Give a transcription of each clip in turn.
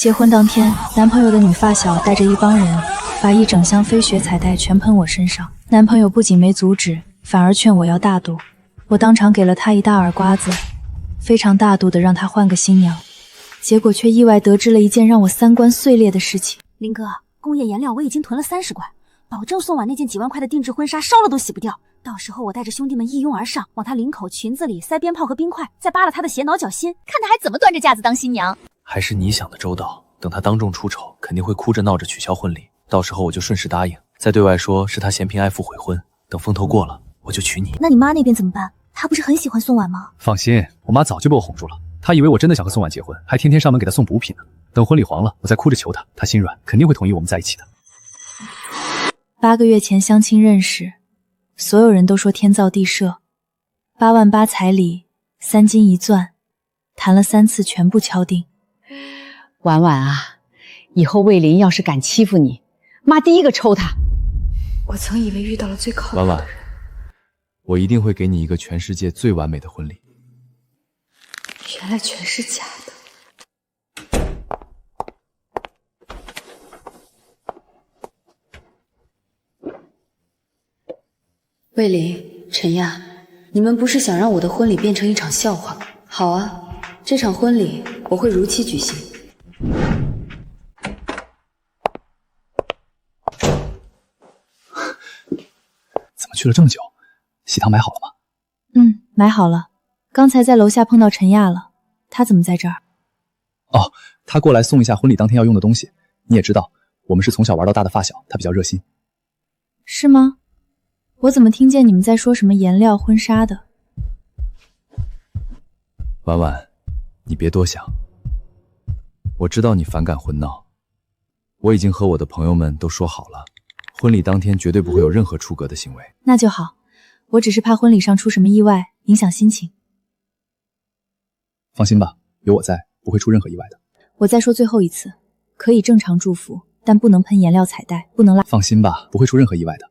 结婚当天，男朋友的女发小带着一帮人，把一整箱飞雪彩带全喷我身上。男朋友不仅没阻止，反而劝我要大度。我当场给了他一大耳刮子，非常大度的让他换个新娘。结果却意外得知了一件让我三观碎裂的事情。林哥，工业颜料我已经囤了30罐，保证送完那件几万块的定制婚纱烧了都洗不掉。到时候我带着兄弟们一拥而上，往他领口裙子里塞鞭炮和冰块，再扒了他的鞋脑脚心，看他还怎么端着架子当新娘。还是你想的周到，等他当众出丑，肯定会哭着闹着取消婚礼，到时候我就顺势答应，再对外说是他嫌贫爱富悔婚，等风头过了，我就娶你。那你妈那边怎么办？她不是很喜欢宋婉吗？放心，我妈早就被我哄住了，她以为我真的想和宋婉结婚，还天天上门给她送补品呢。等婚礼黄了，我再哭着求她，她心软，肯定会同意我们在一起的。8个月前相亲认识，所有人都说天造地设，8万8彩礼，3金1钻，谈了3次全部敲定。婉婉啊，以后魏林要是敢欺负你，妈第一个抽他。我曾以为遇到了最靠谱婉婉，我一定会给你一个全世界最完美的婚礼。原来全是假的。魏林、陈亚，你们不是想让我的婚礼变成一场笑话？好啊，这场婚礼我会如期举行。怎么去了这么久？喜糖买好了吗？买好了。刚才在楼下碰到陈亚了，他怎么在这儿？哦，他过来送一下婚礼当天要用的东西。你也知道，我们是从小玩到大的发小，他比较热心。是吗？我怎么听见你们在说什么颜料婚纱的？婉婉，你别多想。我知道你反感婚闹，我已经和我的朋友们都说好了，婚礼当天绝对不会有任何出格的行为。那就好，我只是怕婚礼上出什么意外，影响心情。放心吧，有我在，不会出任何意外的。我再说最后一次，可以正常祝福，但不能喷颜料彩带，不能拉。放心吧，不会出任何意外的。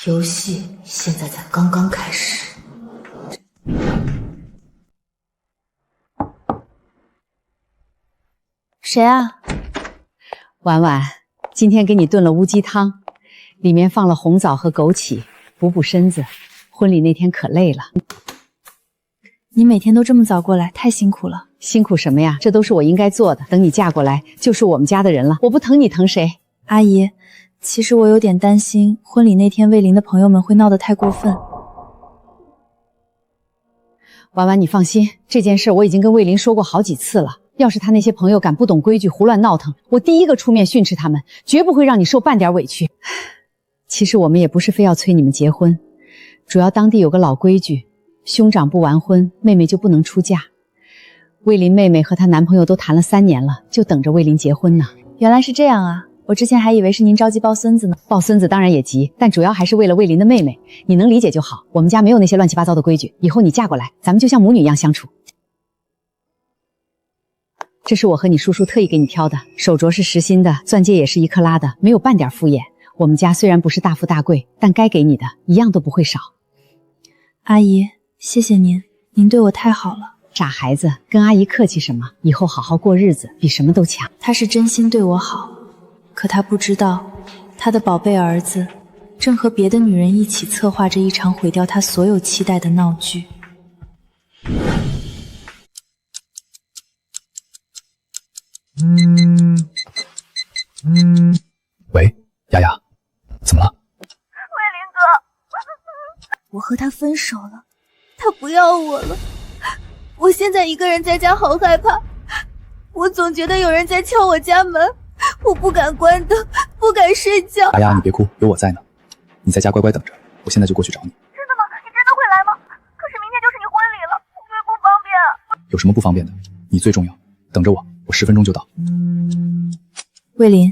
游戏现在才刚刚开始。谁啊？婉婉，今天给你炖了乌鸡汤，里面放了红枣和枸杞，补补身子。婚礼那天可累了。你每天都这么早过来，太辛苦了。辛苦什么呀？这都是我应该做的。等你嫁过来，就是我们家的人了。我不疼你疼谁？阿姨，其实我有点担心，婚礼那天魏林的朋友们会闹得太过分。婉婉，你放心，这件事我已经跟魏林说过好几次了。要是他那些朋友敢不懂规矩胡乱闹腾，我第一个出面训斥他们，绝不会让你受半点委屈。其实我们也不是非要催你们结婚，主要当地有个老规矩，兄长不完婚，妹妹就不能出嫁。魏林妹妹和她男朋友都谈了3年了，就等着魏林结婚呢。原来是这样啊，我之前还以为是您着急抱孙子呢。抱孙子当然也急，但主要还是为了魏林的妹妹，你能理解就好。我们家没有那些乱七八糟的规矩，以后你嫁过来，咱们就像母女一样相处。这是我和你叔叔特意给你挑的，手镯是实心的，钻戒也是1克拉的，没有半点敷衍。我们家虽然不是大富大贵，但该给你的一样都不会少。阿姨，谢谢您，您对我太好了。傻孩子，跟阿姨客气什么？以后好好过日子，比什么都强。他是真心对我好，可他不知道，他的宝贝儿子正和别的女人一起策划着一场毁掉他所有期待的闹剧。喂，雅雅，怎么了？魏林哥，我和他分手了，他不要我了。我现在一个人在家好害怕，我总觉得有人在敲我家门，我不敢关灯，不敢睡觉。雅雅，你别哭，有我在呢。你在家乖乖等着，我现在就过去找你。真的吗？你真的会来吗？可是明天就是你婚礼了，会不方便？有什么不方便的？你最重要，等着我，我10分钟就到。魏林，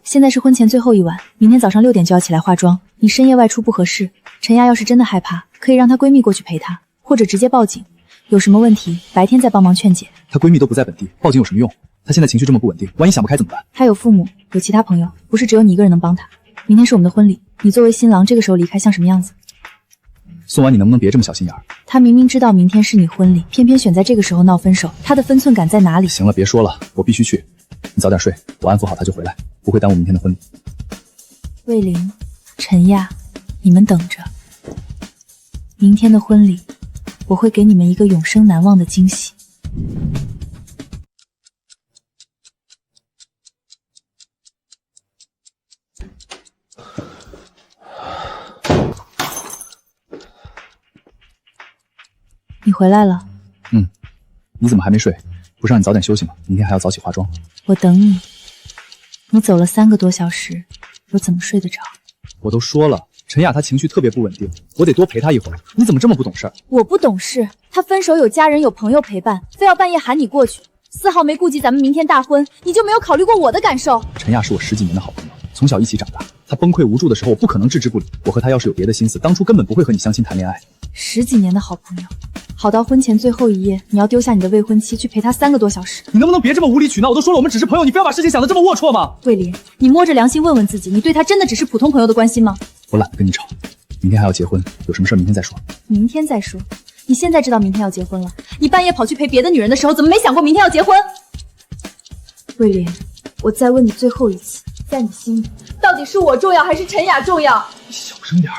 现在是婚前最后一晚，明天早上6点就要起来化妆，你深夜外出不合适。陈亚要是真的害怕，可以让她闺蜜过去陪她，或者直接报警。有什么问题，白天再帮忙劝解。她闺蜜都不在本地，报警有什么用？她现在情绪这么不稳定，万一想不开怎么办？她有父母，有其他朋友，不是只有你一个人能帮她。明天是我们的婚礼，你作为新郎这个时候离开像什么样子？宋婉，你能不能别这么小心眼儿？他明明知道明天是你婚礼，偏偏选在这个时候闹分手，他的分寸感在哪里？行了，别说了，我必须去。你早点睡，我安抚好他就回来，不会耽误明天的婚礼。魏玲、陈亚，你们等着，明天的婚礼，我会给你们一个永生难忘的惊喜。你回来了。你怎么还没睡？不是让你早点休息吗？明天还要早起化妆。我等你。你走了3个多小时，我怎么睡得着？我都说了，陈雅她情绪特别不稳定，我得多陪她一会儿。你怎么这么不懂事？我不懂事，他分手有家人有朋友陪伴，非要半夜喊你过去，丝毫没顾及咱们明天大婚，你就没有考虑过我的感受？陈雅是我10几年的好朋友，从小一起长大。她崩溃无助的时候，我不可能置之不理。我和她要是有别的心思，当初根本不会和你相亲谈恋爱。10几年的好朋友，好到婚前最后一夜，你要丢下你的未婚妻去陪他3个多小时。你能不能别这么无理取闹？我都说了，我们只是朋友，你非要把事情想得这么龌龊吗？魏林，你摸着良心问问自己，你对他真的只是普通朋友的关心吗？我懒得跟你吵，明天还要结婚，有什么事明天再说。明天再说？你现在知道明天要结婚了，你半夜跑去陪别的女人的时候，怎么没想过明天要结婚？魏林，我再问你最后一次，在你心里，到底是我重要还是陈雅重要？你小声点，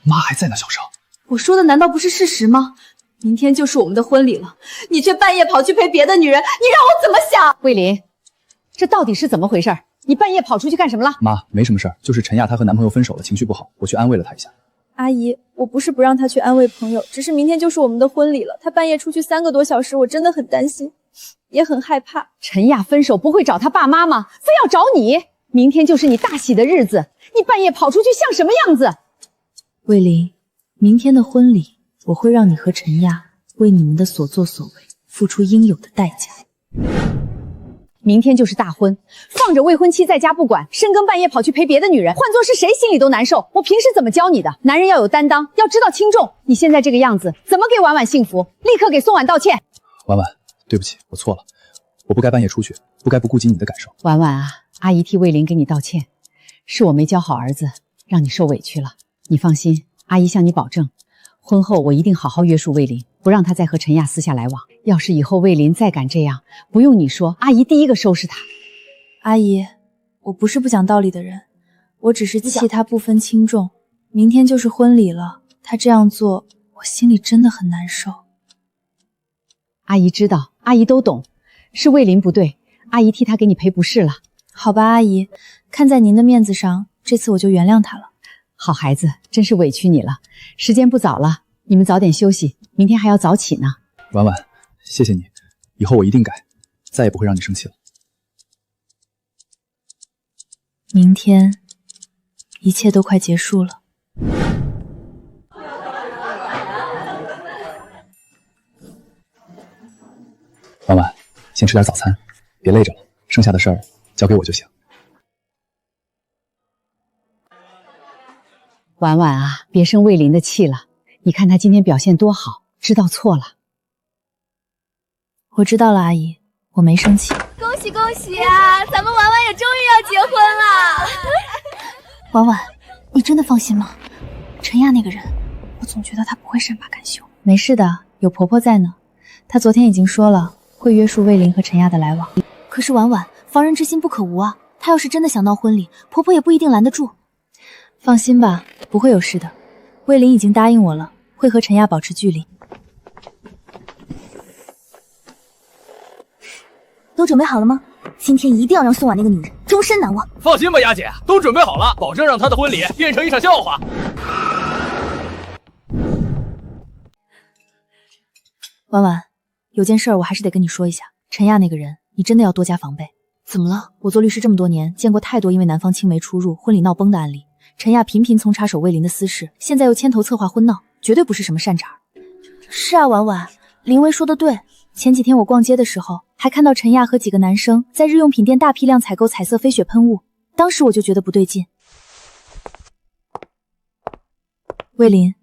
妈还在呢，小声。我说的难道不是事实吗？明天就是我们的婚礼了，你却半夜跑去陪别的女人，你让我怎么想？魏林，这到底是怎么回事？你半夜跑出去干什么了？妈，没什么事儿，就是陈亚她和男朋友分手了，情绪不好，我去安慰了她一下。阿姨，我不是不让她去安慰朋友，只是明天就是我们的婚礼了，她半夜出去3个多小时，我真的很担心，也很害怕。陈亚分手不会找他爸妈吗？非要找你？明天就是你大喜的日子，你半夜跑出去像什么样子？魏林，明天的婚礼，我会让你和陈亚为你们的所作所为付出应有的代价。明天就是大婚，放着未婚妻在家不管，深更半夜跑去陪别的女人，换作是谁心里都难受。我平时怎么教你的？男人要有担当，要知道轻重。你现在这个样子，怎么给婉婉幸福？立刻给宋婉道歉。婉婉，对不起，我错了，我不该半夜出去，不该不顾及你的感受。婉婉啊，阿姨替魏林给你道歉，是我没教好儿子，让你受委屈了。你放心，阿姨向你保证，婚后我一定好好约束魏林，不让他再和陈亚私下来往。要是以后魏林再敢这样，不用你说，阿姨第一个收拾他。阿姨，我不是不讲道理的人，我只是气他不分轻重。明天就是婚礼了，他这样做，我心里真的很难受。阿姨知道，阿姨都懂，是魏林不对，阿姨替他给你赔不是了。好吧，阿姨，看在您的面子上，这次我就原谅他了。好孩子，真是委屈你了。时间不早了，你们早点休息，明天还要早起呢。婉婉，谢谢你，以后我一定改，再也不会让你生气了。明天，一切都快结束了。婉婉，先吃点早餐，别累着了，剩下的事儿交给我就行。婉婉啊，别生魏林的气了，你看他今天表现多好，知道错了。我知道了，阿姨，我没生气。恭喜恭喜啊！咱们婉婉也终于要结婚了。婉婉，你真的放心吗？陈亚那个人，我总觉得他不会善罢甘休。没事的，有婆婆在呢。她昨天已经说了，会约束魏林和陈亚的来往。可是婉婉，防人之心不可无啊。她要是真的想闹婚礼，婆婆也不一定拦得住。放心吧，不会有事的。魏林已经答应我了，会和陈亚保持距离。都准备好了吗？今天一定要让宋婉那个女人终身难忘。放心吧，丫姐，都准备好了，保证让她的婚礼变成一场笑话。婉婉，有件事我还是得跟你说一下，陈亚那个人，你真的要多加防备。怎么了？我做律师这么多年，见过太多因为男方青梅出入，婚礼闹崩的案例。陈亚频频从插手魏林的私事，现在又牵头策划婚闹，绝对不是什么善茬。是啊，婉婉，林薇说的对。前几天我逛街的时候，还看到陈亚和几个男生在日用品店大批量采购彩色飞雪喷雾，当时我就觉得不对劲。魏林，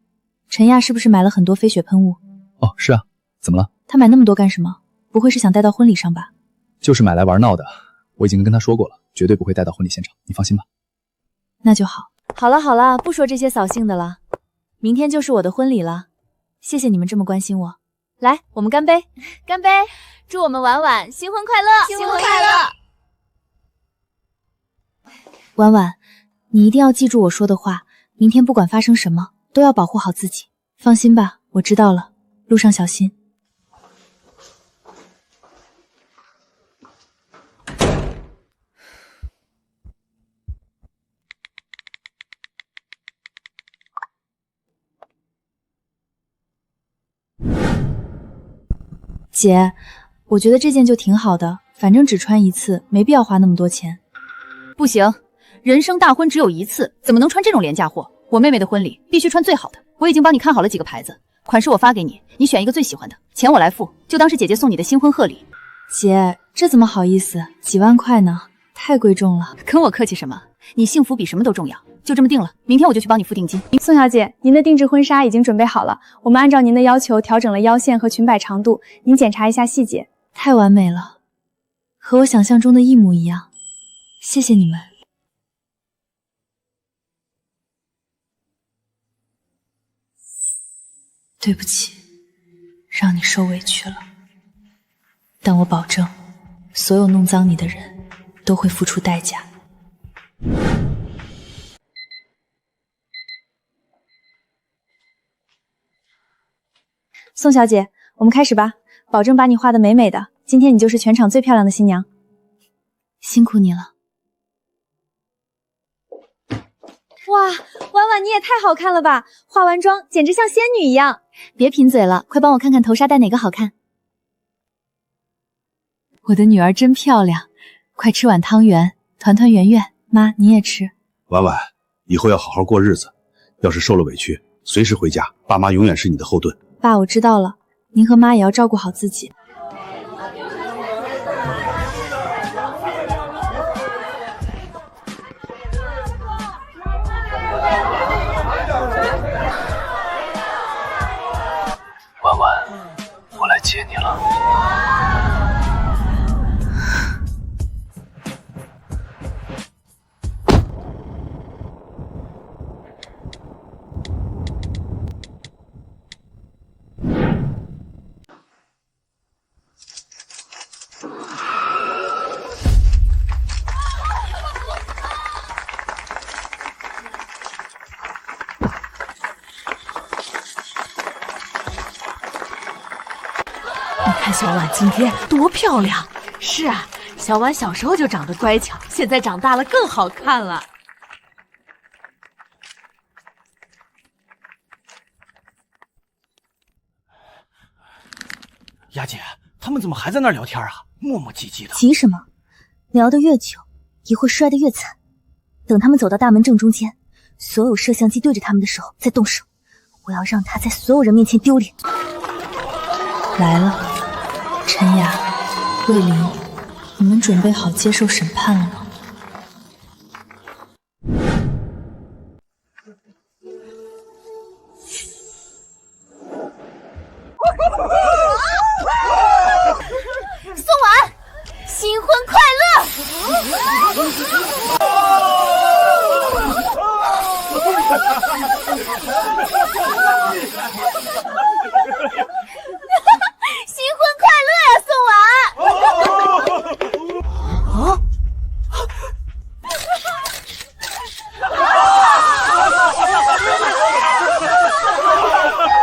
陈亚是不是买了很多飞雪喷雾？哦，是啊，怎么了？他买那么多干什么？不会是想带到婚礼上吧？就是买来玩闹的，我已经跟他说过了，绝对不会带到婚礼现场，你放心吧。那就好。好了好了，不说这些扫兴的了。明天就是我的婚礼了，谢谢你们这么关心我。来，我们干杯！干杯！祝我们婉婉新婚快乐！新婚快乐！婉婉，你一定要记住我说的话，明天不管发生什么，都要保护好自己。放心吧，我知道了，路上小心。姐，我觉得这件就挺好的，反正只穿一次，没必要花那么多钱。不行，人生大婚只有一次，怎么能穿这种廉价货？我妹妹的婚礼必须穿最好的，我已经帮你看好了几个牌子，款式我发给你，你选一个最喜欢的，钱我来付，就当是姐姐送你的新婚贺礼。姐，这怎么好意思？几万块呢，太贵重了。跟我客气什么？你幸福比什么都重要。就这么定了，明天我就去帮你付定金。宋小姐，您的定制婚纱已经准备好了，我们按照您的要求调整了腰线和裙摆长度，您检查一下细节。太完美了，和我想象中的一模一样。谢谢你们。对不起，让你受委屈了。但我保证，所有弄脏你的人都会付出代价。宋小姐，我们开始吧，保证把你画得美美的。今天你就是全场最漂亮的新娘。辛苦你了。哇，婉婉你也太好看了吧，化完妆简直像仙女一样。别贫嘴了，快帮我看看头纱戴哪个好看。我的女儿真漂亮，快吃碗汤圆，团团圆圆。妈，你也吃。婉婉，以后要好好过日子，要是受了委屈，随时回家，爸妈永远是你的后盾。爸，我知道了，您和妈也要照顾好自己。婉婉，我来接你了。看小婉今天多漂亮！是啊，小婉小时候就长得乖巧，现在长大了更好看了。丫姐，他们怎么还在那儿聊天啊？磨磨唧唧的。急什么？聊得越久，一会摔得越惨。等他们走到大门正中间，所有摄像机对着他们的时候再动手，我要让他在所有人面前丢脸。来了。陈雅、魏林，你们准备好接受审判了吗？宋婉，新婚快乐！新婚快乐呀，宋婉！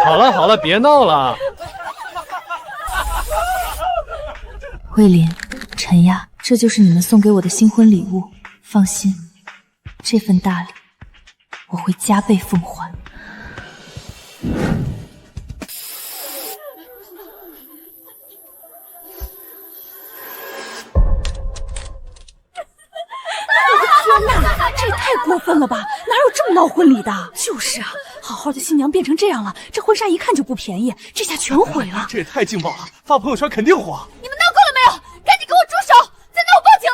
好了好了，别闹了。慧琳、陈亚，这就是你们送给我的新婚礼物。放心，这份大礼我会加倍奉还。这也太过分了吧！哪有这么闹婚礼的？就是啊，好好的新娘变成这样了，这婚纱一看就不便宜，这下全毁了。这也太劲爆了，发朋友圈肯定火。你们闹够了没有？赶紧给我住手！再闹我报警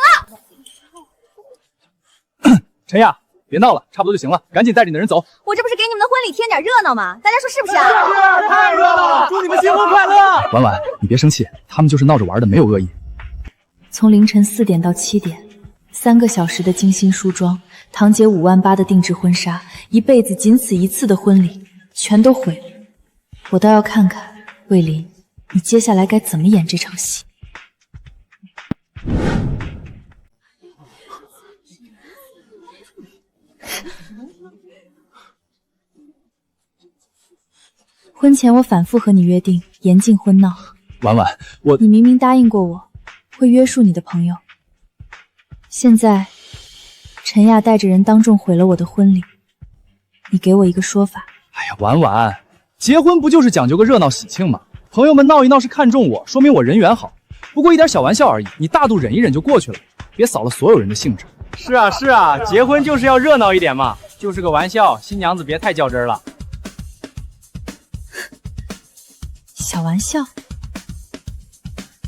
了！陈亚，别闹了，差不多就行了，赶紧带着你的人走。我这不是给你们的婚礼添点热闹吗？大家说是不是啊？太热闹了！祝你们新婚快乐！婉婉，你别生气，他们就是闹着玩的，没有恶意。从凌晨4点到7点，3个小时的精心梳妆，堂姐58000的定制婚纱，一辈子仅此一次的婚礼，全都毁了。我倒要看看魏林，你接下来该怎么演这场戏。婚前我反复和你约定严禁婚闹，婉婉，你明明答应过我会约束你的朋友，现在陈亚带着人当众毁了我的婚礼，你给我一个说法。哎呀，婉婉，结婚不就是讲究个热闹喜庆吗？朋友们闹一闹是看中我，说明我人缘好，不过一点小玩笑而已，你大度忍一忍就过去了，别扫了所有人的兴致。是啊是啊，结婚就是要热闹一点嘛，就是个玩笑，新娘子别太较真了。小玩笑？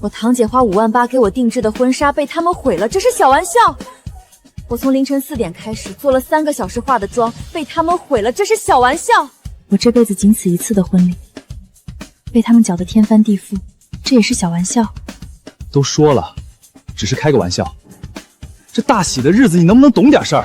我堂姐花58000给我定制的婚纱被他们毁了，这是小玩笑？我从凌晨4点开始做了3个小时化的妆，被他们毁了，这是小玩笑？我这辈子仅此一次的婚礼，被他们搅得天翻地覆，这也是小玩笑？都说了，只是开个玩笑。这大喜的日子，你能不能懂点事儿？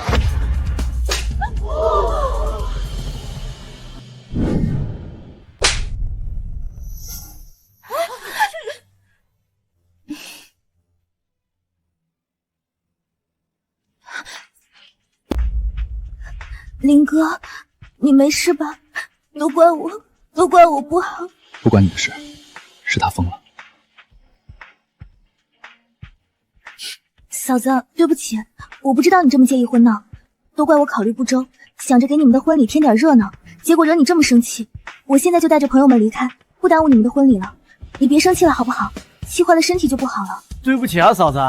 林哥，你没事吧？都怪我不好。不关你的事，是他疯了。嫂子，对不起，我不知道你这么介意婚闹，都怪我考虑不周，想着给你们的婚礼添点热闹，结果惹你这么生气。我现在就带着朋友们离开，不耽误你们的婚礼了。你别生气了好不好？气坏了身体就不好了。对不起啊，嫂子，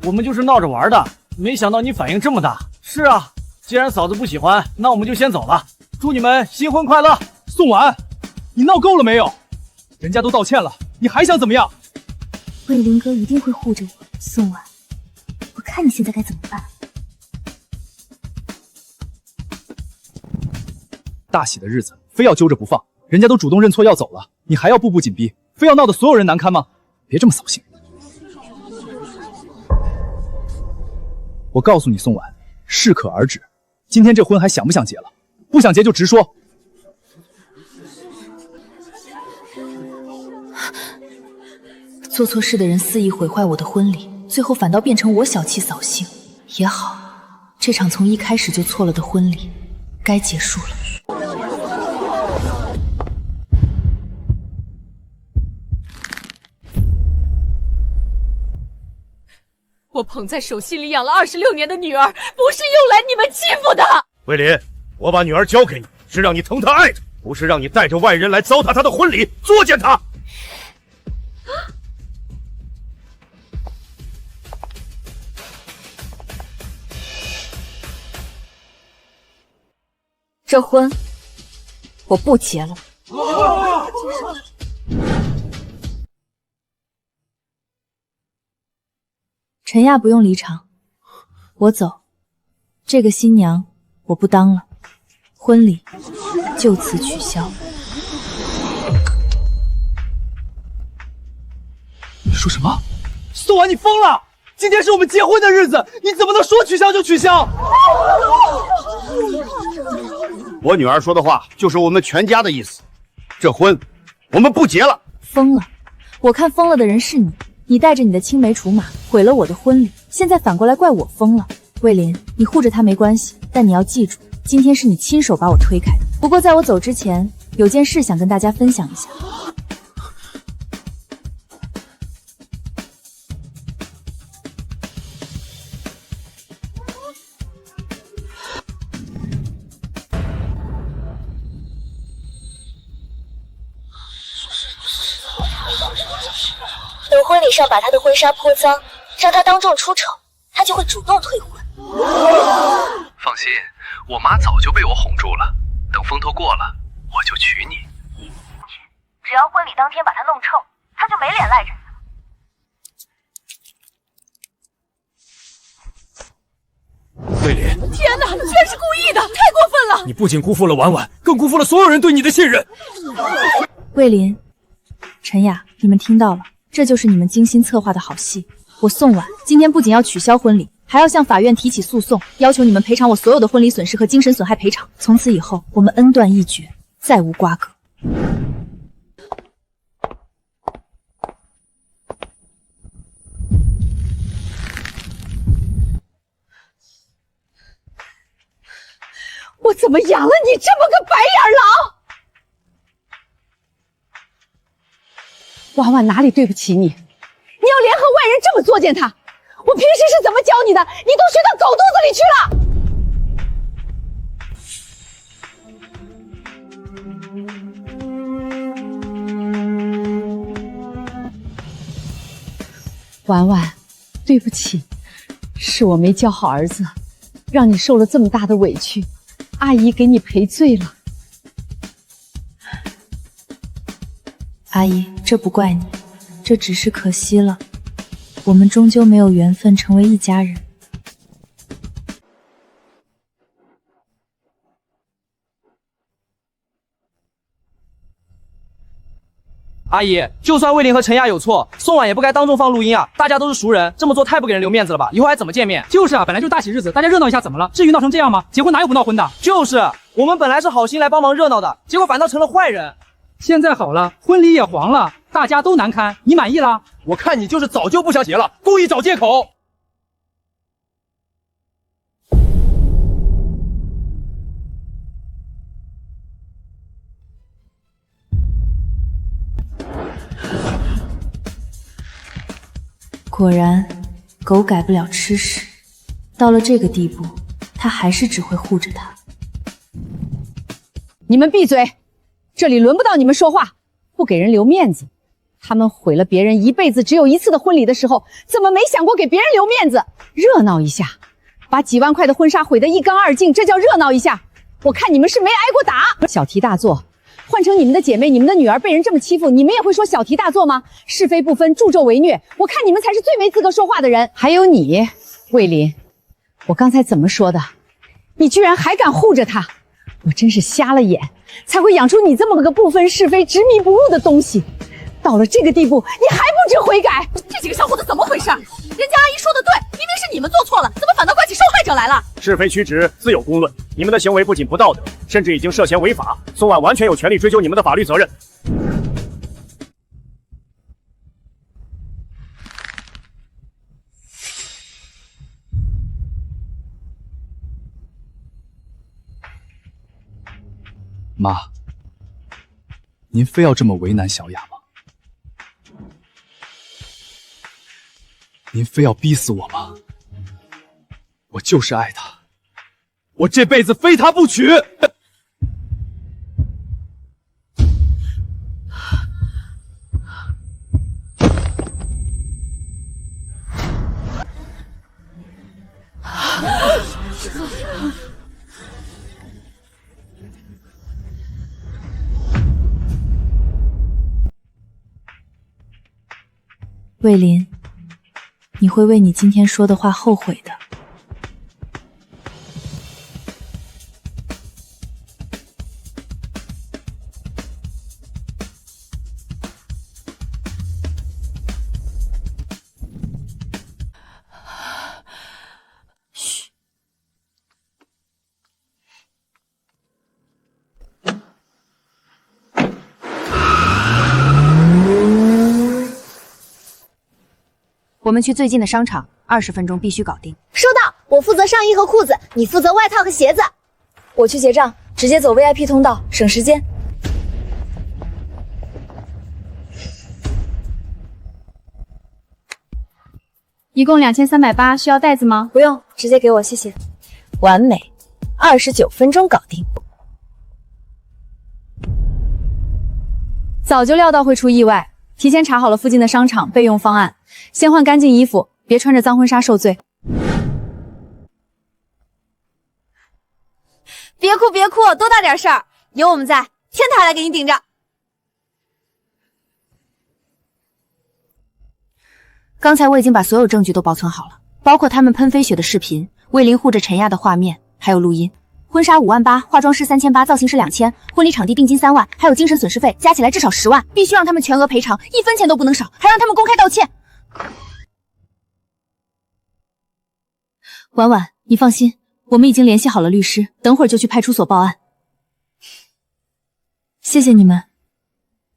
我们就是闹着玩的，没想到你反应这么大。是啊，既然嫂子不喜欢，那我们就先走了。祝你们新婚快乐。宋婉，你闹够了没有？人家都道歉了，你还想怎么样？魏林哥一定会护着我，宋婉，我看你现在该怎么办。大喜的日子非要揪着不放，人家都主动认错要走了，你还要步步紧逼，非要闹得所有人难堪吗？别这么扫兴。我告诉你，宋婉，适可而止。今天这婚还想不想结了？不想结就直说。做错事的人肆意毁坏我的婚礼，最后反倒变成我小气扫兴。也好，这场从一开始就错了的婚礼该结束了。我捧在手心里养了26年的女儿，不是用来你们欺负的。魏林，我把女儿交给你，是让你疼她爱她，不是让你带着外人来糟蹋她的婚礼，作践她。这婚我不结了。陈亚不用离场，我走。这个新娘我不当了，婚礼就此取消。你说什么？宋婉，你疯了！今天是我们结婚的日子，你怎么能说取消就取消？我女儿说的话就是我们全家的意思，这婚我们不结了。疯了！我看疯了的人是你，你带着你的青梅竹马毁了我的婚礼，现在反过来怪我疯了。魏林，你护着他没关系，但你要记住，今天是你亲手把我推开的。不过在我走之前，有件事想跟大家分享一下。等婚礼上把他的婚纱泼脏，让他当众出丑，他就会主动退婚。放心，我妈早就被我哄住了，等风头过了，我就娶你。只要婚礼当天把他弄臭，他就没脸赖人。魏林，天哪，居然是故意的，太过分了！你不仅辜负了婉婉，更辜负了所有人对你的信任。魏林、陈雅，你们听到了，这就是你们精心策划的好戏。我宋婉今天不仅要取消婚礼，还要向法院提起诉讼，要求你们赔偿我所有的婚礼损失和精神损害赔偿。从此以后，我们恩断义绝，再无瓜葛。我怎么养了你这么个白眼狼？婉婉哪里对不起你？你要联合外人这么作践他，我平时是怎么教你的，你都学到狗肚子里去了。婉婉，对不起，是我没教好儿子，让你受了这么大的委屈，阿姨给你赔罪了。阿姨，这不怪你，这只是可惜了，我们终究没有缘分成为一家人。阿姨，就算魏林和陈亚有错，宋婉也不该当众放录音啊！大家都是熟人，这么做太不给人留面子了吧？以后还怎么见面？就是啊，本来就是大喜日子，大家热闹一下怎么了？至于闹成这样吗？结婚哪有不闹婚的？就是我们本来是好心来帮忙热闹的，结果反倒成了坏人。现在好了，婚礼也黄了，大家都难堪，你满意了？我看你就是早就不想结了，故意找借口。果然，狗改不了吃屎。到了这个地步，他还是只会护着他。你们闭嘴！这里轮不到你们说话，不给人留面子。他们毁了别人一辈子只有一次的婚礼的时候，怎么没想过给别人留面子？热闹一下，把几万块的婚纱毁得一干二净，这叫热闹一下？我看你们是没挨过打。小题大做，换成你们的姐妹，你们的女儿被人这么欺负，你们也会说小题大做吗？是非不分，助纣为虐，我看你们才是最没资格说话的人。还有你，魏林，我刚才怎么说的？你居然还敢护着他，我真是瞎了眼，才会养出你这么个不分是非、执迷不悟的东西。到了这个地步，你还不知悔改？这几个小伙子怎么回事？人家阿姨说的对，明明是你们做错了，怎么反倒怪起受害者来了？是非曲直自有公论，你们的行为不仅不道德，甚至已经涉嫌违法。宋婉完全有权利追究你们的法律责任。妈，您非要这么为难小雅吗？您非要逼死我吗？我就是爱她，我这辈子非她不娶。魏林，你会为你今天说的话后悔的。我们去最近的商场，20分钟必须搞定。收到，我负责上衣和裤子，你负责外套和鞋子。我去结账，直接走 VIP 通道，省时间。一共2380，需要袋子吗？不用，直接给我，谢谢。完美，29分钟搞定。早就料到会出意外，提前查好了附近的商场备用方案。先换干净衣服，别穿着脏婚纱受罪。别哭别哭，多大点事儿，有我们在，天台来给你顶着。刚才我已经把所有证据都保存好了，包括他们喷飞雪的视频、魏林护着陈亚的画面，还有录音。婚纱5万8，化妆师3800，造型师2000，婚礼场地定金3万，还有精神损失费，加起来至少10万，必须让他们全额赔偿，1分钱都不能少，还让他们公开道歉。婉婉，你放心，我们已经联系好了律师，等会儿就去派出所报案。谢谢你们，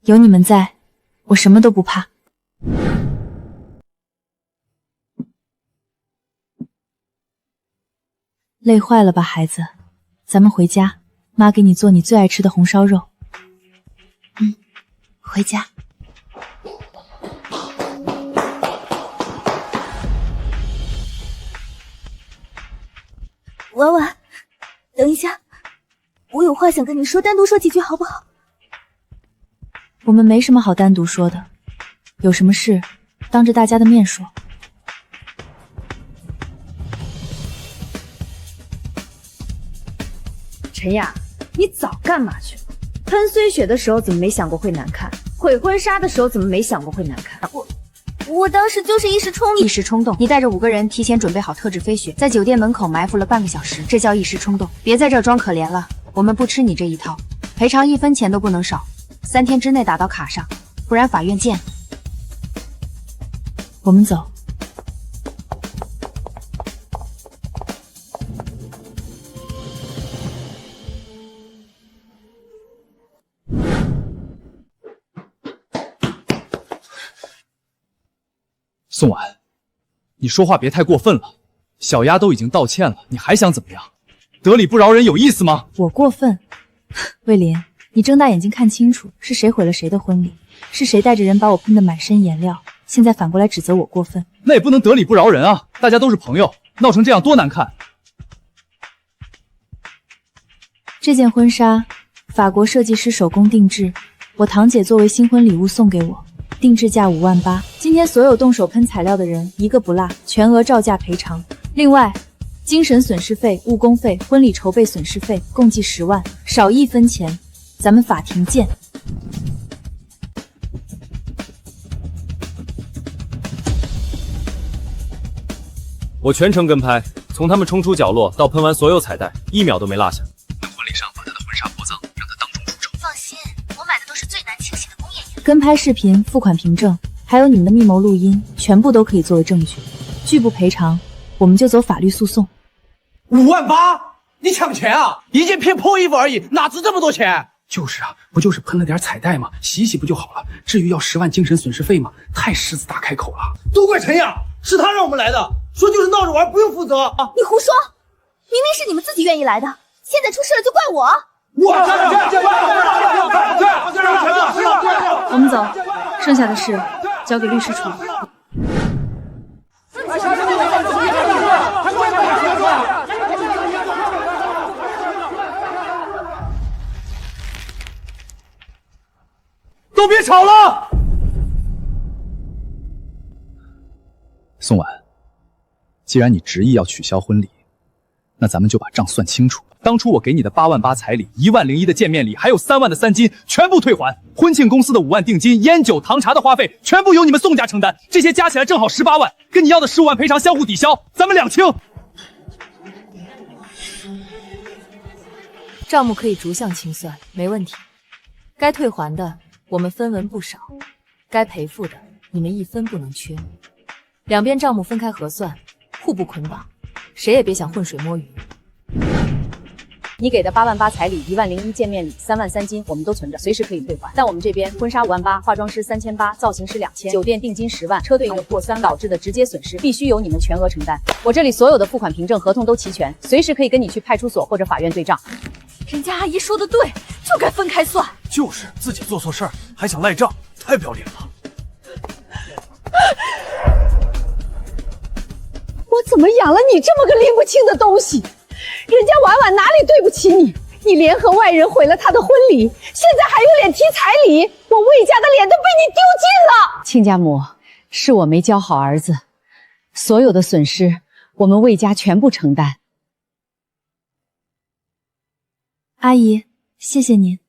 有你们在，我什么都不怕。累坏了吧，孩子？咱们回家，妈给你做你最爱吃的红烧肉。回家。婉婉，等一下，我有话想跟你说，单独说几句好不好？我们没什么好单独说的，有什么事当着大家的面说。陈雅，你早干嘛去了？喷虽雪的时候怎么没想过会难看？毁婚纱的时候怎么没想过会难看？我当时就是一时冲动。你带着5个人提前准备好特制飞雪，在酒店门口埋伏了半个小时，这叫一时冲动。别在这装可怜了，我们不吃你这一套，赔偿1分钱都不能少，3天之内打到卡上，不然法院见。我们走。宋婉，你说话别太过分了，小丫都已经道歉了，你还想怎么样？得理不饶人有意思吗？我过分？魏林，你睁大眼睛看清楚，是谁毁了谁的婚礼？是谁带着人把我喷得满身颜料？现在反过来指责我过分？那也不能得理不饶人啊！大家都是朋友，闹成这样多难看。这件婚纱，法国设计师手工定制，我堂姐作为新婚礼物送给我。定制价5万8，今天所有动手喷材料的人一个不落，全额照价赔偿。另外，精神损失费、误工费、婚礼筹备损失费共计10万，少1分钱，咱们法庭见。我全程跟拍，从他们冲出角落到喷完所有彩带，1秒都没落下。等婚礼上把他的婚纱破葬，让他当众出丑。放心，我买的都是最难清洗的工业颜料。跟拍视频、付款凭证，还有你们的密谋录音，全部都可以作为证据。拒不赔偿，我们就走法律诉讼。5万8，你抢钱啊？一件偏破衣服而已，哪值这么多钱？就是啊，不就是喷了点彩带吗？洗一洗不就好了？至于要10万精神损失费吗？太狮子大开口了。都怪陈雅，是他让我们来的，说就是闹着玩，不用负责。你胡说，明明是你们自己愿意来的，现在出事了就怪我。我们走，剩下的事交给律师处理。都别吵了！宋婉，既然你执意要取消婚礼，那咱们就把账算清楚。当初我给你的8万8彩礼、10001的见面礼，还有3万的3金，全部退还。婚庆公司的5万定金、烟酒糖茶的花费，全部由你们宋家承担。这些加起来正好18万，跟你要的15万赔偿相互抵消，咱们两清。账目可以逐项清算，没问题。该退还的我们分文不少，该赔付的你们1分不能缺。两边账目分开核算，互不捆绑，谁也别想浑水摸鱼。你给的8万8彩礼、10001见面礼、3万3金，我们都存着，随时可以退还。但我们这边婚纱5万8，化妆师3800，造型师2000，酒店定金10万，车队友破3导致的直接损失，必须由你们全额承担。我这里所有的付款凭证、合同都齐全，随时可以跟你去派出所或者法院对账。人家阿姨说的对，就该分开算。就是自己做错事儿还想赖账，太不要脸了。我怎么养了你这么个拎不清的东西？人家婉婉哪里对不起你？你联合外人毁了她的婚礼，现在还有脸提彩礼？我魏家的脸都被你丢尽了！亲家母，是我没教好儿子，所有的损失我们魏家全部承担。阿姨，谢谢您。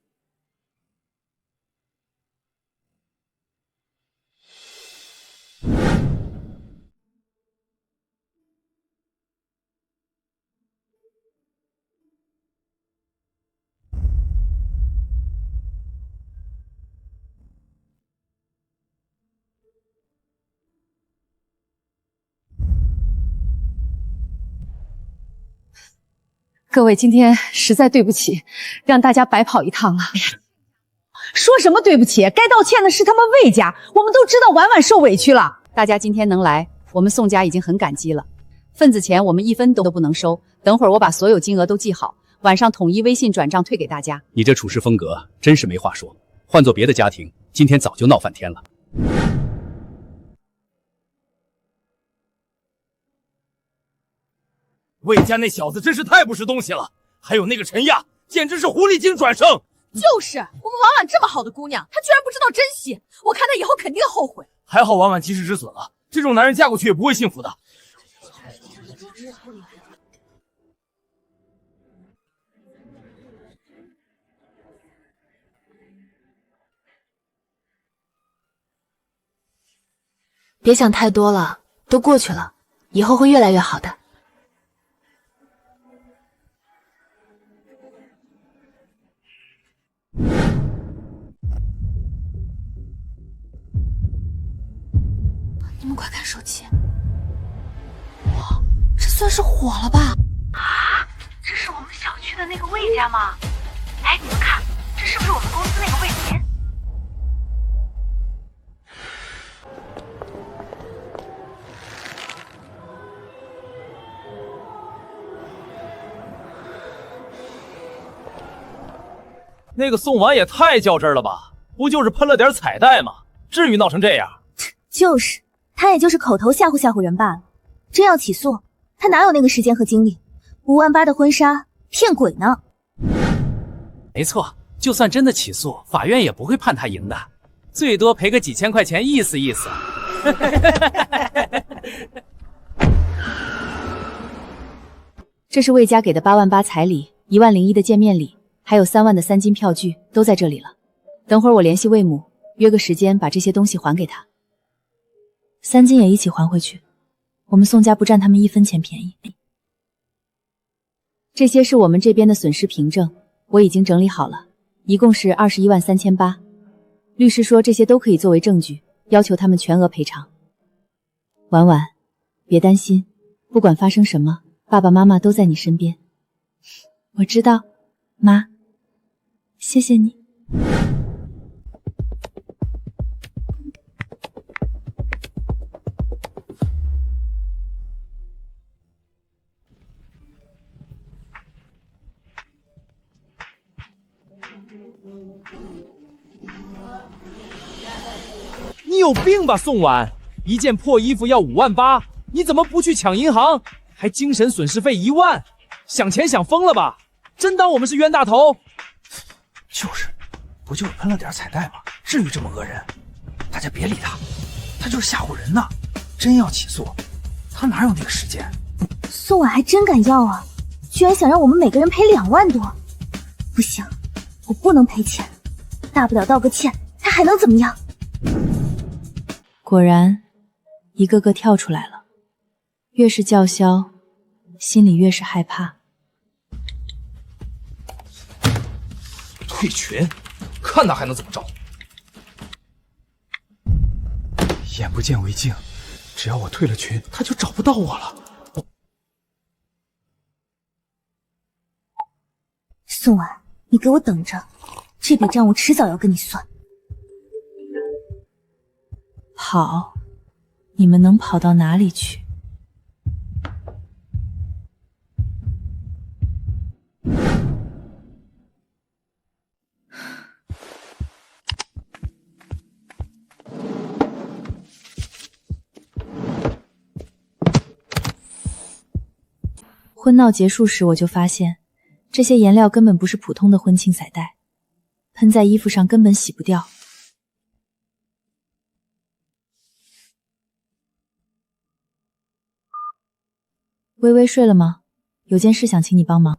各位今天实在对不起，让大家白跑一趟了。说什么对不起？该道歉的是他们魏家，我们都知道婉婉受委屈了。大家今天能来，我们宋家已经很感激了。份子钱我们1分都不能收，等会儿我把所有金额都记好，晚上统一微信转账退给大家。你这处事风格真是没话说，换做别的家庭，今天早就闹翻天了。魏家那小子真是太不是东西了，还有那个陈亚，简直是狐狸精转生。就是我们婉婉这么好的姑娘，她居然不知道珍惜，我看她以后肯定后悔。还好婉婉及时止损了，这种男人嫁过去也不会幸福的。别想太多了，都过去了，以后会越来越好的。你们快看手机！哇，这算是火了吧？啊，这是我们小区的那个魏家吗？哎，你们看，这是不是我们公司那个魏林？那个宋婉也太较真了吧？不就是喷了点彩带吗？至于闹成这样？就是，他也就是口头吓唬吓唬人罢了。真要起诉，他哪有那个时间和精力？5万8的婚纱，骗鬼呢！没错，就算真的起诉，法院也不会判他赢的，最多赔个几千块钱，意思意思。这是魏家给的8万8彩礼，10001的见面礼。还有3万的3金票据都在这里了，等会儿我联系魏母，约个时间把这些东西还给他。3金也一起还回去，我们宋家不占他们1分钱便宜。这些是我们这边的损失凭证，我已经整理好了，一共是21万3800。律师说这些都可以作为证据，要求他们全额赔偿。婉婉，别担心，不管发生什么，爸爸妈妈都在你身边。我知道，妈。谢谢你。你有病吧，宋婉！一件破衣服要5万8，你怎么不去抢银行？还精神损失费1万，想钱想疯了吧？真当我们是冤大头？就是，不就是喷了点彩带吗？至于这么讹人？大家别理他，他就是吓唬人呢。真要起诉，他哪有那个时间？宋婉还真敢要啊！居然想让我们每个人赔2万多！不行，我不能赔钱，大不了道个歉，他还能怎么样？果然，一个个跳出来了，越是叫嚣，心里越是害怕。退群，看他还能怎么着？眼不见为净，只要我退了群，他就找不到我了。宋婉，你给我等着，这笔账我迟早要跟你算。跑，你们能跑到哪里去？婚闹结束时，我就发现这些颜料根本不是普通的婚庆彩带，喷在衣服上根本洗不掉。微微睡了吗？有件事想请你帮忙。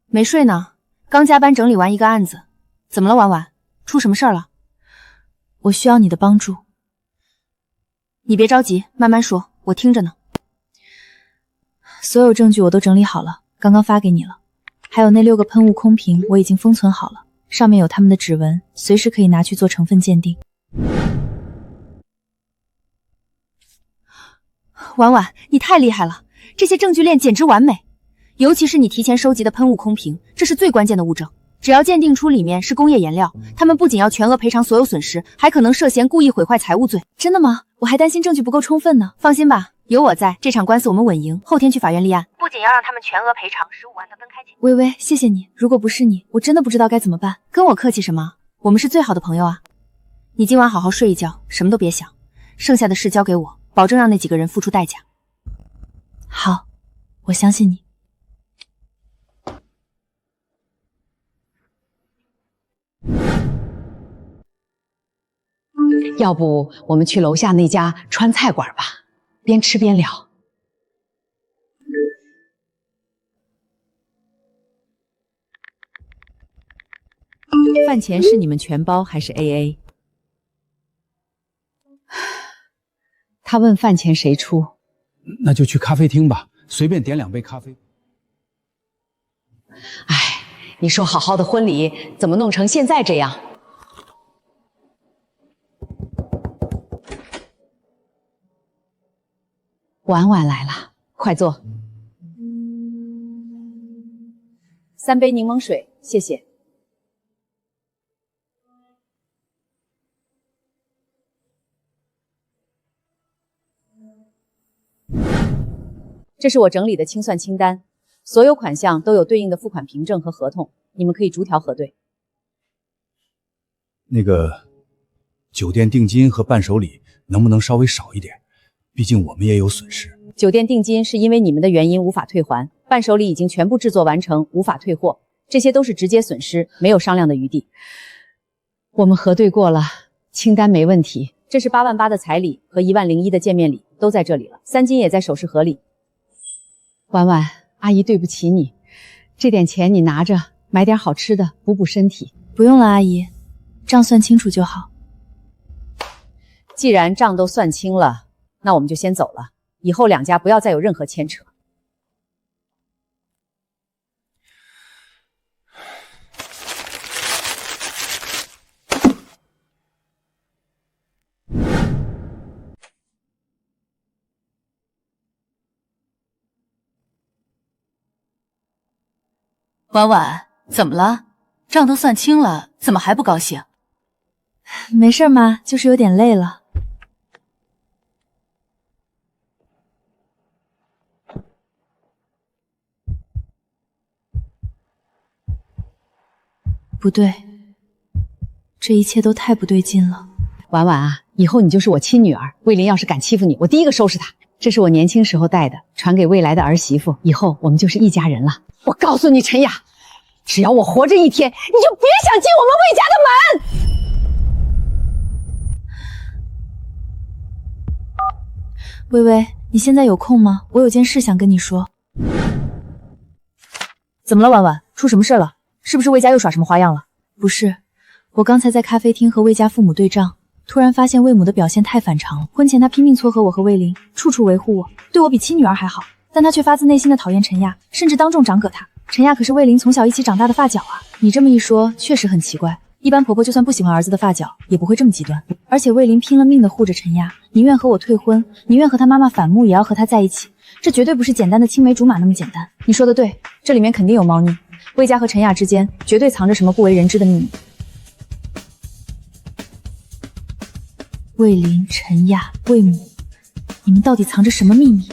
没睡呢，刚加班整理完一个案子。怎么了，婉婉？出什么事儿了？我需要你的帮助。你别着急，慢慢说，我听着呢。所有证据我都整理好了，刚刚发给你了。还有那6个喷雾空瓶我已经封存好了，上面有他们的指纹，随时可以拿去做成分鉴定。婉婉，你太厉害了，这些证据链简直完美。尤其是你提前收集的喷雾空瓶，这是最关键的物证。只要鉴定出里面是工业颜料，他们不仅要全额赔偿所有损失，还可能涉嫌故意毁坏财物罪。真的吗？我还担心证据不够充分呢。放心吧，有我在，这场官司我们稳赢，后天去法院立案。不仅要让他们全额赔偿15万的分开钱。微微，谢谢你，如果不是你，我真的不知道该怎么办。跟我客气什么？我们是最好的朋友啊。你今晚好好睡一觉，什么都别想，剩下的事交给我，保证让那几个人付出代价。好，我相信你。要不我们去楼下那家川菜馆吧，边吃边聊。饭钱是你们全包还是 AA？ 他问饭钱谁出，那就去咖啡厅吧，随便点2杯咖啡。哎，你说好好的婚礼怎么弄成现在这样？婉婉来了，快坐。3杯柠檬水，谢谢。这是我整理的清算清单，所有款项都有对应的付款凭证和合同，你们可以逐条核对。那个酒店定金和伴手礼能不能稍微少一点？毕竟我们也有损失。酒店定金是因为你们的原因无法退还，伴手礼已经全部制作完成，无法退货，这些都是直接损失，没有商量的余地。我们核对过了，清单没问题。这是8万8的彩礼和10001的见面礼，都在这里了，3金也在首饰盒里。婉婉，阿姨对不起你，这点钱你拿着买点好吃的补补身体。不用了，阿姨，账算清楚就好。既然账都算清了，那我们就先走了，以后2家不要再有任何牵扯。婉婉，怎么了？账都算清了，怎么还不高兴？没事妈，就是有点累了。不对，这一切都太不对劲了。婉婉啊，以后你就是我亲女儿，魏林要是敢欺负你，我第一个收拾他。这是我年轻时候带的，传给未来的儿媳妇，以后我们就是一家人了。我告诉你，陈雅，只要我活着一天，你就别想进我们魏家的门。微微，你现在有空吗？我有件事想跟你说。怎么了，婉婉？出什么事了？是不是魏家又耍什么花样了？不是，我刚才在咖啡厅和魏家父母对账，突然发现魏母的表现太反常了。婚前她拼命撮合我和魏林，处处维护我，对我比亲女儿还好，但她却发自内心的讨厌陈亚，甚至当众掌葛她。陈亚可是魏林从小一起长大的发小啊！你这么一说，确实很奇怪。一般婆婆就算不喜欢儿子的发小，也不会这么极端。而且魏林拼了命的护着陈亚，宁愿和我退婚，宁愿和他妈妈反目，也要和他在一起。这绝对不是简单的青梅竹马那么简单。你说的对，这里面肯定有猫腻。魏家和陈亚之间绝对藏着什么不为人知的秘密。魏林、陈亚、魏母，你们到底藏着什么秘密？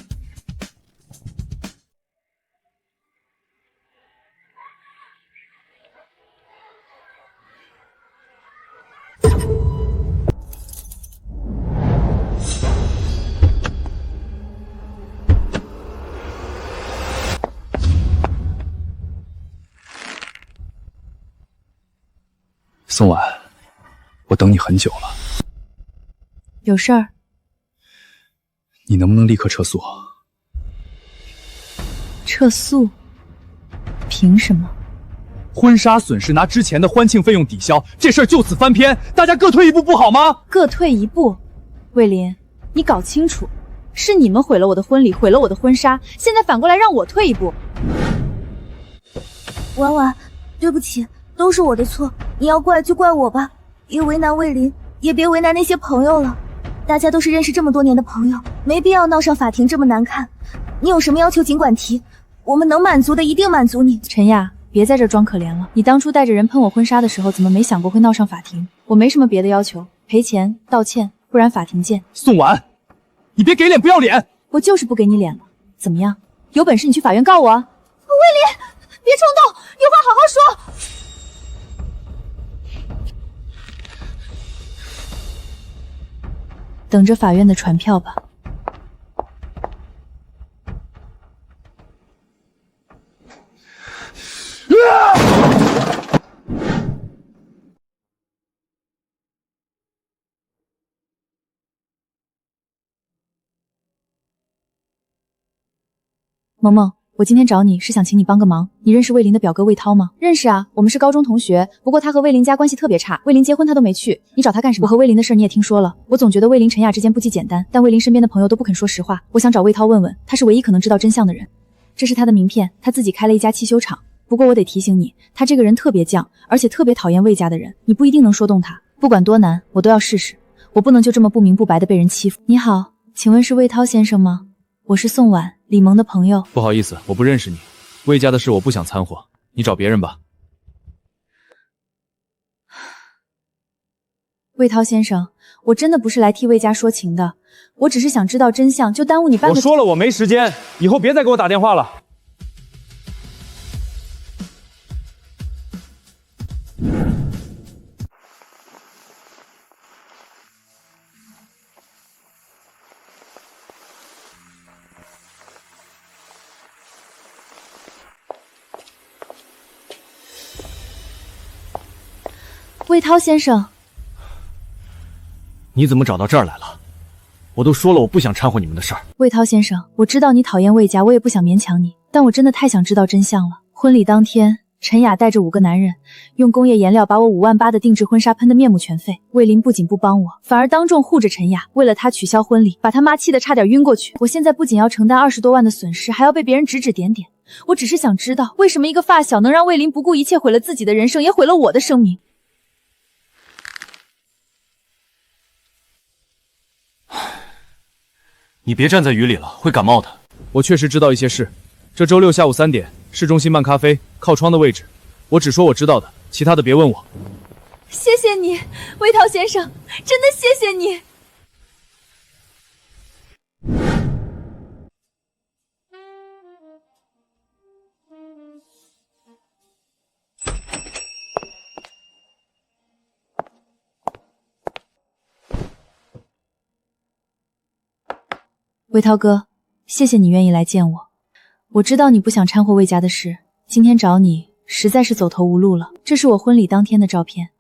宋婉，我等你很久了。有事儿？你能不能立刻撤诉？撤诉？凭什么？婚纱损失拿之前的欢庆费用抵消，这事儿就此翻篇，大家各退一步不好吗？各退一步？魏林，你搞清楚，是你们毁了我的婚礼，毁了我的婚纱，现在反过来让我退一步。婉婉，对不起，都是我的错，你要怪就怪我吧，别为难魏林，也别为难那些朋友了。大家都是认识这么多年的朋友，没必要闹上法庭这么难看。你有什么要求尽管提，我们能满足的一定满足你。陈亚，别在这装可怜了。你当初带着人喷我婚纱的时候，怎么没想过会闹上法庭？我没什么别的要求，赔钱、道歉，不然法庭见。宋婉，你别给脸不要脸！我就是不给你脸了，怎么样？有本事你去法院告我啊！魏林，别冲动，有话好好说。等着法院的传票吧。萌萌，我今天找你是想请你帮个忙。你认识魏林的表哥魏涛吗？认识啊，我们是高中同学。不过他和魏林家关系特别差，魏林结婚他都没去。你找他干什么？我和魏林的事你也听说了。我总觉得魏林陈雅之间不计简单，但魏林身边的朋友都不肯说实话。我想找魏涛问问，他是唯一可能知道真相的人。这是他的名片，他自己开了一家汽修厂。不过我得提醒你，他这个人特别犟，而且特别讨厌魏家的人，你不一定能说动他。不管多难，我都要试试。我不能就这么不明不白的被人欺负。你好，请问是魏涛先生吗？我是宋婉，李萌的朋友。不好意思，我不认识你。魏家的事我不想掺和，你找别人吧。魏涛先生，我真的不是来替魏家说情的，我只是想知道真相，就耽误你半个。我说了我没时间，以后别再给我打电话了。魏涛先生，你怎么找到这儿来了？我都说了我不想掺和你们的事儿。魏涛先生，我知道你讨厌魏家，我也不想勉强你，但我真的太想知道真相了。婚礼当天，陈雅带着5个男人，用工业颜料把我5万8的定制婚纱喷得面目全非。魏林不仅不帮我，反而当众护着陈雅，为了他取消婚礼，把他妈气得差点晕过去。我现在不仅要承担20多万的损失，还要被别人指指点点。我只是想知道，为什么一个发小能让魏林不顾一切毁了自己的人生，也毁了我的生命？你别站在雨里了，会感冒的。我确实知道一些事。这周6下午3点，市中心漫咖啡靠窗的位置。我只说我知道的，其他的别问我。谢谢你，魏涛先生，真的谢谢你。魏涛哥，谢谢你愿意来见我。我知道你不想掺和魏家的事，今天找你实在是走投无路了。这是我婚礼当天的照片，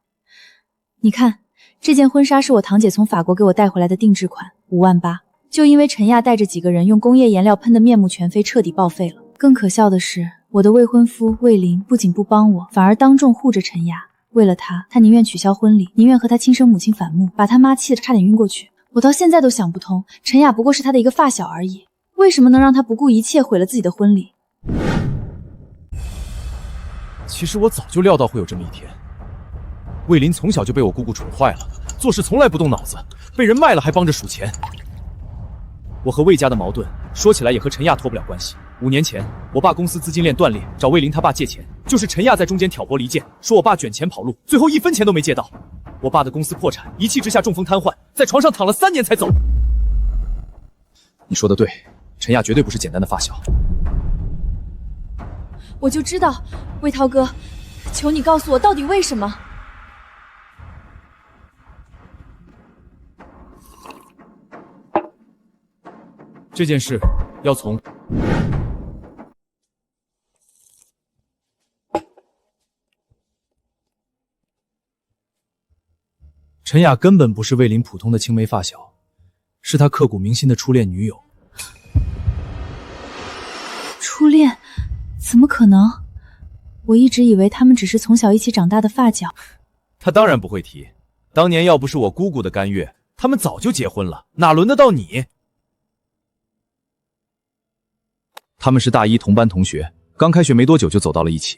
你看，这件婚纱是我堂姐从法国给我带回来的定制款，5万8。就因为陈亚带着几个人用工业颜料喷得面目全非，彻底报废了。更可笑的是，我的未婚夫魏林不仅不帮我，反而当众护着陈亚。为了他宁愿取消婚礼，宁愿和他亲生母亲反目，把他妈气得差点晕过去。我到现在都想不通，陈雅不过是他的一个发小而已，为什么能让他不顾一切毁了自己的婚礼？其实我早就料到会有这么一天。魏林从小就被我姑姑宠坏了，做事从来不动脑子，被人卖了还帮着数钱。我和魏家的矛盾，说起来也和陈亚脱不了关系。5年前，我爸公司资金链断裂，找魏林他爸借钱，就是陈亚在中间挑拨离间，说我爸卷钱跑路，最后1分钱都没借到。我爸的公司破产，一气之下中风瘫痪，在床上躺了3年才走。你说的对，陈亚绝对不是简单的发小。我就知道，魏涛哥，求你告诉我到底为什么？这件事要从陈雅根本不是魏林普通的青梅发小，是他刻骨铭心的初恋女友。初恋？怎么可能？我一直以为他们只是从小一起长大的发小。他当然不会提，当年要不是我姑姑的干预，他们早就结婚了，哪轮得到你？他们是大1同班同学，刚开学没多久就走到了一起。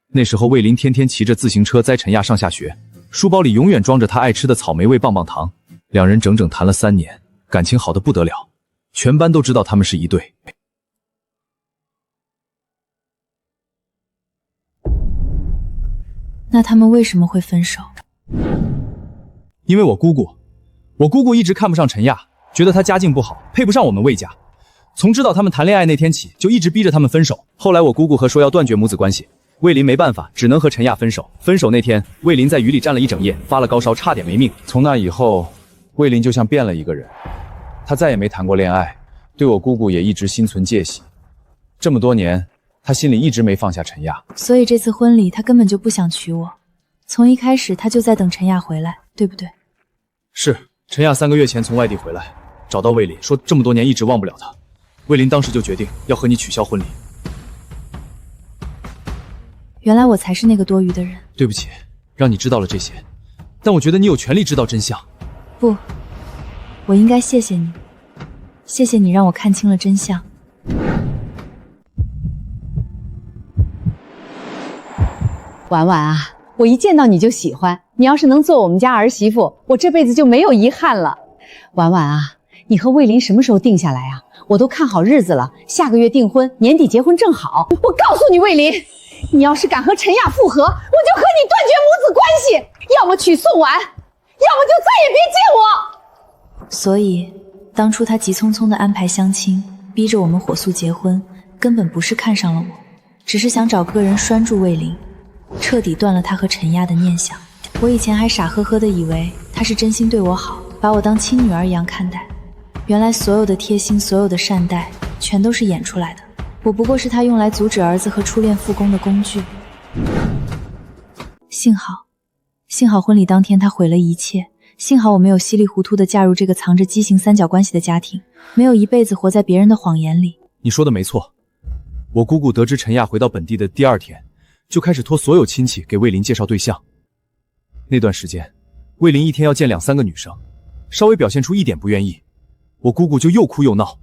那时候魏林天天骑着自行车载陈亚上下学，书包里永远装着他爱吃的草莓味棒棒糖。2人整整谈了3年，感情好得不得了，全班都知道他们是一对。那他们为什么会分手？因为我姑姑一直看不上陈亚，觉得她家境不好，配不上我们魏家。从知道他们谈恋爱那天起，就一直逼着他们分手。后来我姑姑和说要断绝母子关系，魏林没办法，只能和陈亚分手。分手那天，魏林在雨里站了一整夜，发了高烧，差点没命。从那以后，魏林就像变了一个人，他再也没谈过恋爱，对我姑姑也一直心存戒心。这么多年，他心里一直没放下陈亚。所以这次婚礼他根本就不想娶我，从一开始他就在等陈亚回来，对不对？是，陈亚3个月前从外地回来，找到魏林，说这么多年一直忘不了他。魏林当时就决定要和你取消婚礼。原来我才是那个多余的人。对不起，让你知道了这些，但我觉得你有权利知道真相。不，我应该谢谢你，谢谢你让我看清了真相。婉婉啊，我一见到你就喜欢，你要是能做我们家儿媳妇，我这辈子就没有遗憾了。婉婉啊，你和魏林什么时候定下来啊？我都看好日子了，下个月订婚，年底结婚正好。我告诉你，魏林，你要是敢和陈亚复合，我就和你断绝母子关系，要么娶宋婉，要么就再也别见我。所以，当初他急匆匆地安排相亲，逼着我们火速结婚，根本不是看上了我，只是想找个人拴住魏林，彻底断了他和陈亚的念想。我以前还傻呵呵地以为他是真心对我好，把我当亲女儿一样看待。原来所有的贴心，所有的善待，全都是演出来的。我不过是他用来阻止儿子和初恋复工的工具。幸好婚礼当天他毁了一切，幸好我没有稀里糊涂地嫁入这个藏着畸形三角关系的家庭，没有一辈子活在别人的谎言里。你说的没错，我姑姑得知陈亚回到本地的第2天，就开始托所有亲戚给魏林介绍对象。那段时间，魏林一天要见2、3个女生，稍微表现出一点不愿意，我姑姑就又哭又闹。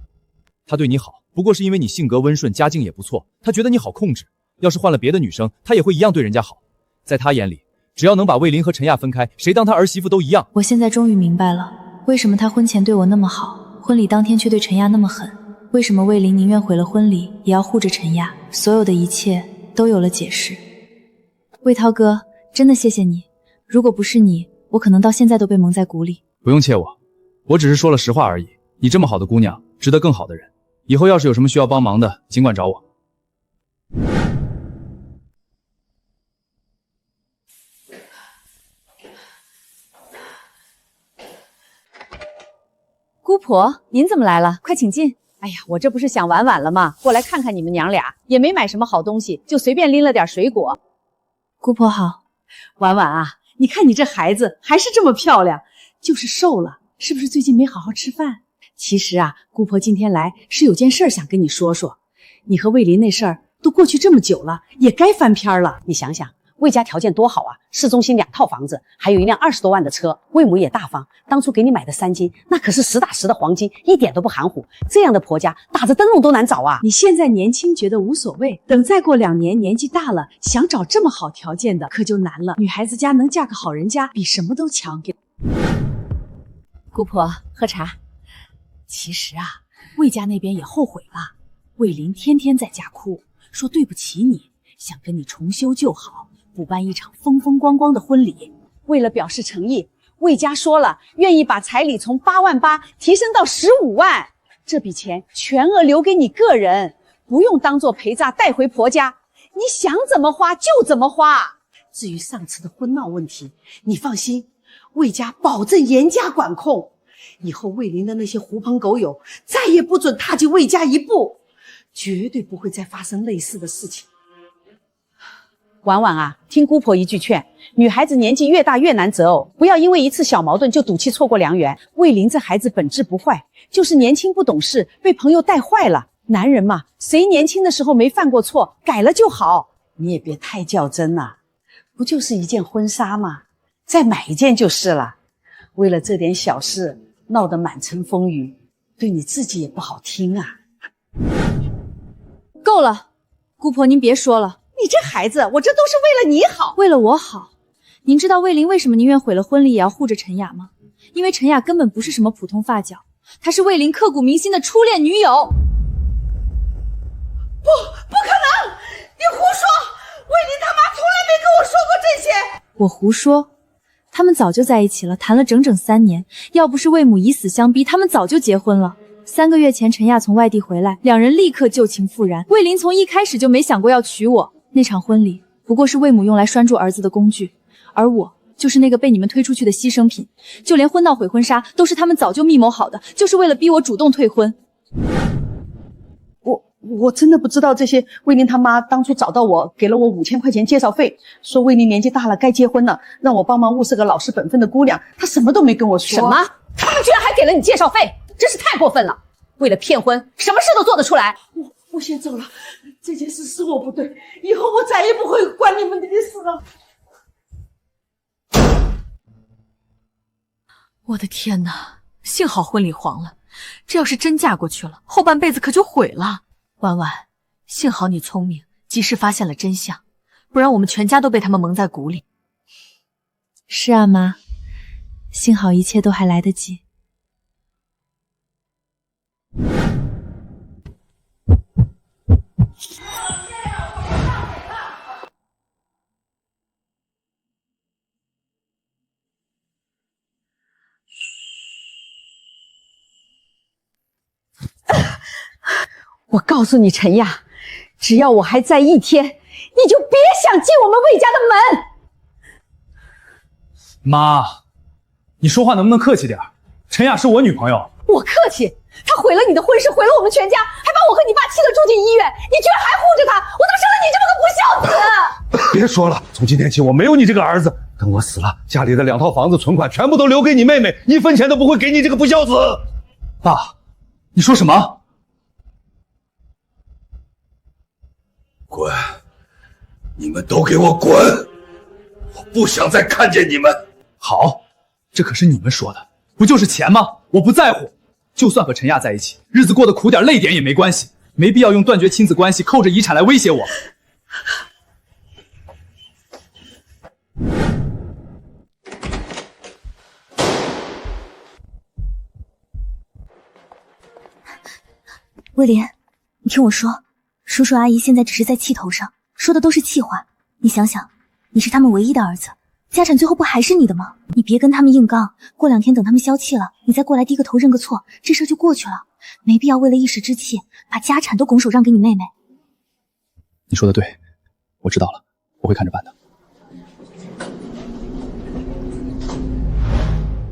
她对你好，不过是因为你性格温顺，家境也不错，她觉得你好控制。要是换了别的女生，她也会一样对人家好。在她眼里，只要能把魏林和陈亚分开，谁当她儿媳妇都一样。我现在终于明白了，为什么他婚前对我那么好，婚礼当天却对陈亚那么狠。为什么魏林宁愿毁了婚礼，也要护着陈亚。所有的一切都有了解释。魏涛哥，真的谢谢你，如果不是你，我可能到现在都被蒙在鼓里。不用谢我，我只是说了实话而已。你这么好的姑娘，值得更好的人。以后要是有什么需要帮忙的，尽管找我。姑婆，您怎么来了？快请进。哎呀，我这不是想婉婉了吗？过来看看你们娘俩，也没买什么好东西，就随便拎了点水果。姑婆好。婉婉啊，你看你这孩子还是这么漂亮，就是瘦了，是不是最近没好好吃饭？其实啊，姑婆今天来是有件事想跟你说说。你和魏林那事儿都过去这么久了，也该翻篇了。你想想，魏家条件多好啊，市中心2套房子，还有一辆20多万的车，魏母也大方，当初给你买的3金，那可是实打实的黄金，一点都不含糊。这样的婆家打着灯笼都难找啊！你现在年轻觉得无所谓，等再过2年年纪大了，想找这么好条件的可就难了。女孩子家能嫁个好人家，比什么都强。姑婆，喝茶。其实啊，魏家那边也后悔了。魏林天天在家哭，说对不起你，想跟你重修旧好，补办一场风风光光的婚礼。为了表示诚意，魏家说了，愿意把彩礼从8万8提升到15万，这笔钱全额留给你个人，不用当做陪嫁带回婆家，你想怎么花就怎么花。至于上次的婚闹问题，你放心，魏家保证严加管控。以后魏林的那些狐朋狗友再也不准踏进魏家一步，绝对不会再发生类似的事情。婉婉啊，听姑婆一句劝，女孩子年纪越大越难择偶，不要因为一次小矛盾就赌气错过良缘。魏林这孩子本质不坏，就是年轻不懂事，被朋友带坏了。男人嘛，谁年轻的时候没犯过错，改了就好。你也别太较真了，不就是一件婚纱吗？再买一件就是了。为了这点小事闹得满城风雨，对你自己也不好听啊。够了，姑婆您别说了。你这孩子，我这都是为了你好，为了我好。您知道魏林为什么宁愿毁了婚礼也要护着陈雅吗？因为陈雅根本不是什么普通发小，她是魏林刻骨铭心的初恋女友。不可能！你胡说！魏林他妈从来没跟我说过这些。我胡说，他们早就在一起了，谈了整整3年。要不是魏母以死相逼，他们早就结婚了。3个月前，陈亚从外地回来，2人立刻旧情复燃。魏林从一开始就没想过要娶我，那场婚礼不过是魏母用来拴住儿子的工具，而我就是那个被你们推出去的牺牲品。就连婚闹毁婚纱都是他们早就密谋好的，就是为了逼我主动退婚。我真的不知道这些。魏林他妈当初找到我，给了我5000块钱介绍费，说魏林年纪大了该结婚了，让我帮忙物色个老实本分的姑娘。他什么都没跟我说。什么？他们居然还给了你介绍费，真是太过分了！为了骗婚，什么事都做得出来。我先走了，这件事是我不对，以后我再也不会管你们这件事了。我的天哪！幸好婚礼黄了，这要是真嫁过去了，后半辈子可就毁了。婉婉，幸好你聪明，及时发现了真相，不然我们全家都被他们蒙在鼓里。是啊，妈，幸好一切都还来得及。我告诉你，陈亚，只要我还在一天，你就别想进我们魏家的门。妈，你说话能不能客气点？陈雅是我女朋友。我客气，她毁了你的婚事，毁了我们全家，还把我和你爸气得住进医院，你居然还护着她，我怎么生了你这么个不孝子？别说了，从今天起我没有你这个儿子。等我死了，家里的2套房子存款全部都留给你妹妹，1分钱都不会给你这个不孝子。爸，你说什么？滚！你们都给我滚！我不想再看见你们。好，这可是你们说的，不就是钱吗？我不在乎，就算和陈亚在一起，日子过得苦点累点也没关系，没必要用断绝亲子关系、扣着遗产来威胁我。魏林，你听我说，叔叔阿姨现在只是在气头上，说的都是气话。你想想，你是他们唯一的儿子，家产最后不还是你的吗？你别跟他们硬刚，过2天等他们消气了，你再过来低个头认个错，这事就过去了。没必要为了一时之气，把家产都拱手让给你妹妹。你说的对，我知道了，我会看着办的。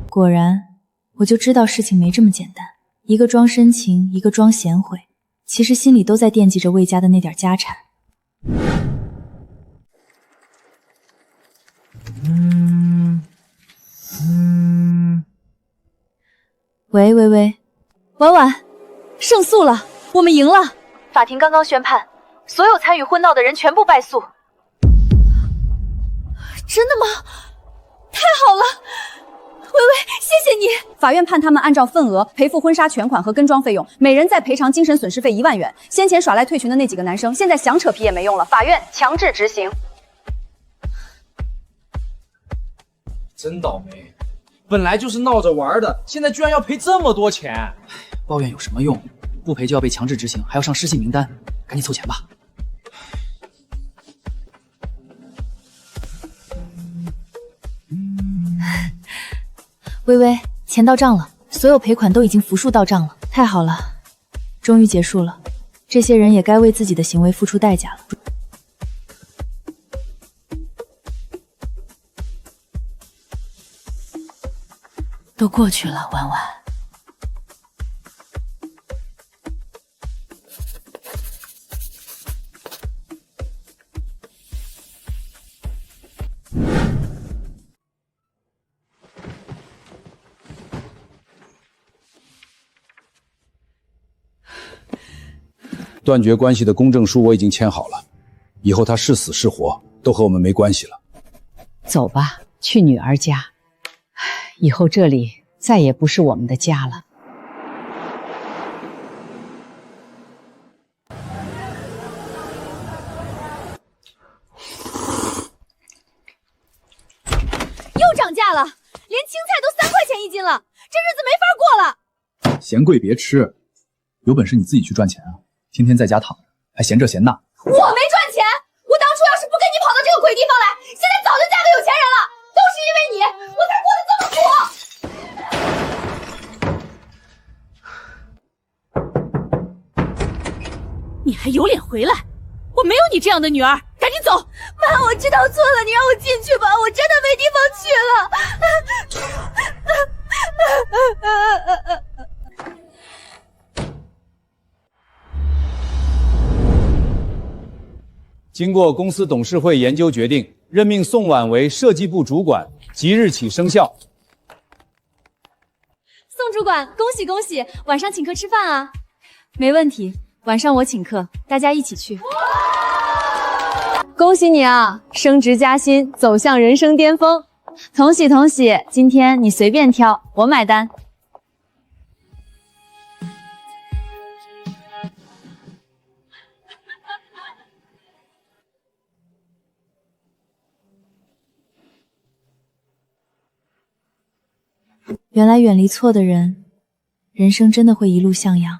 果然，我就知道事情没这么简单。一个装深情，一个装贤惠，其实心里都在惦记着魏家的那点家产。喂，婉婉，胜诉了，我们赢了。法庭刚刚宣判，所有参与婚闹的人全部败诉。真的吗？太好了！薇薇，谢谢你。法院判他们按照份额赔付婚纱全款和跟妆费用，每人再赔偿精神损失费1万元。先前耍赖退群的那几个男生，现在想扯皮也没用了，法院强制执行。真倒霉，本来就是闹着玩的，现在居然要赔这么多钱。抱怨有什么用？不赔就要被强制执行，还要上失信名单，赶紧凑钱吧。薇薇，钱到账了，所有赔款都已经符数到账了。太好了，终于结束了，这些人也该为自己的行为付出代价了。都过去了，婉婉。断绝关系的公证书我已经签好了，以后他是死是活都和我们没关系了。走吧，去女儿家。以后这里再也不是我们的家了。又涨价了，连青菜都3块钱1斤了，这日子没法过了。嫌贵别吃，有本事你自己去赚钱啊！天天在家躺着，还嫌这嫌那。我没赚钱，我当初要是不跟你跑到这个鬼地方来，现在早就嫁个有钱人了。有脸回来！我没有你这样的女儿，赶紧走！妈，我知道错了，你让我进去吧，我真的没地方去了。经过公司董事会研究决定，任命宋婉为设计部主管，即日起生效。宋主管，恭喜恭喜！晚上请客吃饭啊？没问题，晚上我请客，大家一起去。恭喜你啊，升职加薪，走向人生巅峰！同喜同喜，今天你随便挑，我买单。原来远离错的人，人生真的会一路向阳。